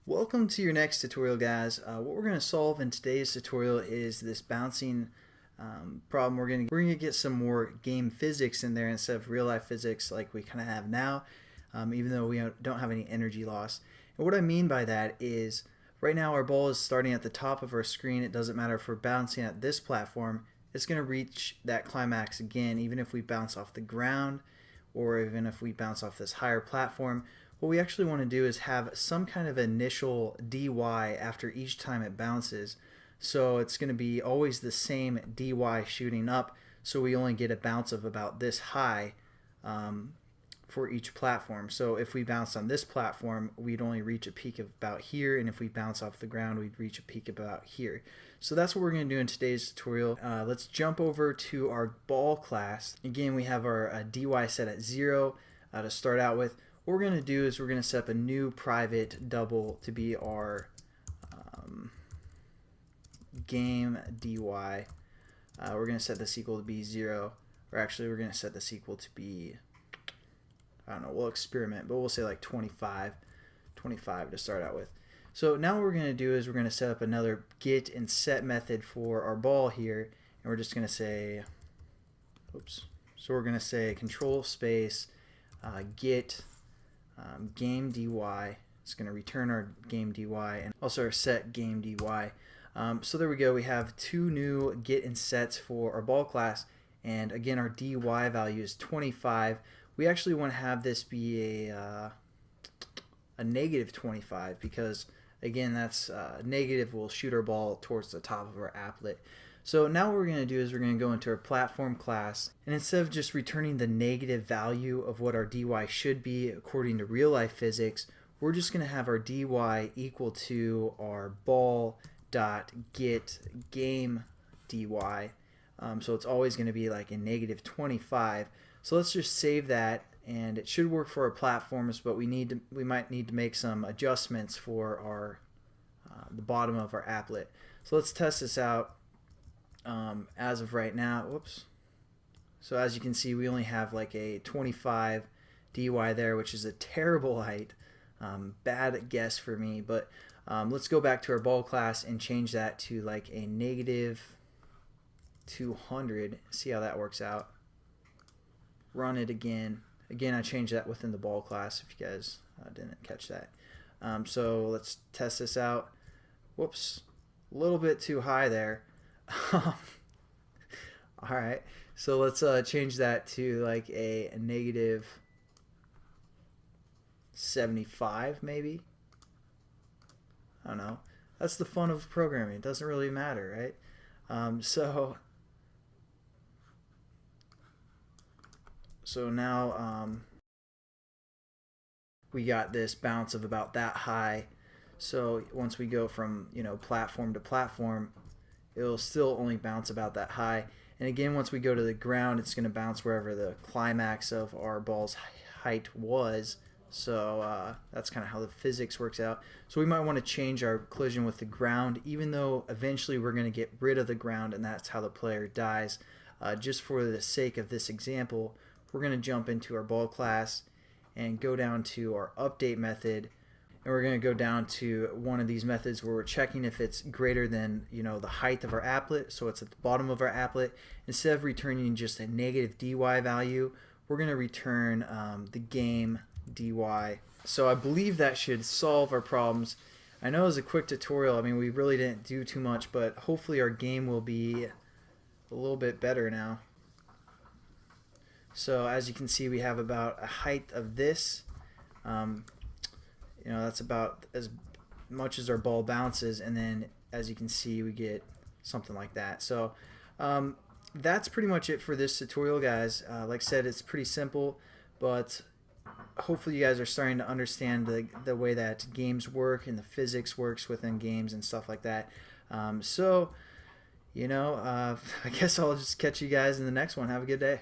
Welcome to your next tutorial, guys. What we're going to solve in today's tutorial is this bouncing problem. We're going to get some more game physics in there instead of real life physics like we kind of have now, even though we don't have any energy loss. And what I mean by that is right now our ball is starting at the top of our screen. It doesn't matter if we're bouncing at this platform. It's going to reach that climax again, even if we bounce off the ground or even if we bounce off this higher platform. What we actually want to do is have some kind of initial dy after each time it bounces. So it's going to be always the same dy shooting up, so we only get a bounce of about this high for each platform. So if we bounce on this platform, we'd only reach a peak of about here, and if we bounce off the ground, we'd reach a peak about here. So that's what we're going to do in today's tutorial. Let's jump over to our ball class. Again, we have our dy set at 0 to start out with. What we're going to do is we're going to set up a new private double to be our game dy. We're going to set this equal to be 0, or actually we're going to set this equal to be, I don't know, we'll experiment, but we'll say like 25 to start out with. So now what we're going to do is we're going to set up another get and set method for our ball here, and we're just going to say, oops, so we're going to say control space get game dy. It's going to return our game dy and also our set game dy. So there we go. We have two new get and sets for our ball class, and again our dy value is 25. We actually want to have this be a negative 25 because again that's negative will shoot our ball towards the top of our applet. So now what we're going to do is we're going to go into our platform class, and instead of just returning the negative value of what our dy should be according to real life physics, we're just going to have our dy equal to our ball dot get game dy. So it's always going to be like a negative 25. So let's just save that, and it should work for our platforms, but we might need to make some adjustments for our the bottom of our applet. So let's test this out. As of right now, whoops. So as you can see, we only have like a 25 dy there, which is a terrible height. Bad guess for me, but let's go back to our ball class and change that to like a negative 200. See how that works out. Run it again. Again, I changed that within the ball class if you guys didn't catch that. So let's test this out. Whoops, a little bit too high there. Alright, so let's change that to like a negative 75 maybe. I don't know. That's the fun of programming. It doesn't really matter, right? So now we got this bounce of about that high. So once we go from platform to platform, it'll still only bounce about that high. And again, once we go to the ground, it's going to bounce wherever the climax of our ball's height was. So that's kind of how the physics works out. So we might want to change our collision with the ground, even though eventually we're going to get rid of the ground, and that's how the player dies. Just for the sake of this example, we're going to jump into our ball class and go down to our update method. And we're going to go down to one of these methods where we're checking if it's greater than the height of our applet, so it's at the bottom of our applet. Instead of returning just a negative dy value, we're going to return the game dy. So I believe that should solve our problems. I know it was a quick tutorial. I mean, we really didn't do too much, but hopefully our game will be a little bit better now. So as you can see, we have about a height of this. That's about as much as our ball bounces, and then as you can see, we get something like that. So that's pretty much it for this tutorial, guys. Like I said, it's pretty simple, but hopefully you guys are starting to understand the way that games work and the physics works within games and stuff like that. I guess I'll just catch you guys in the next one. Have a good day.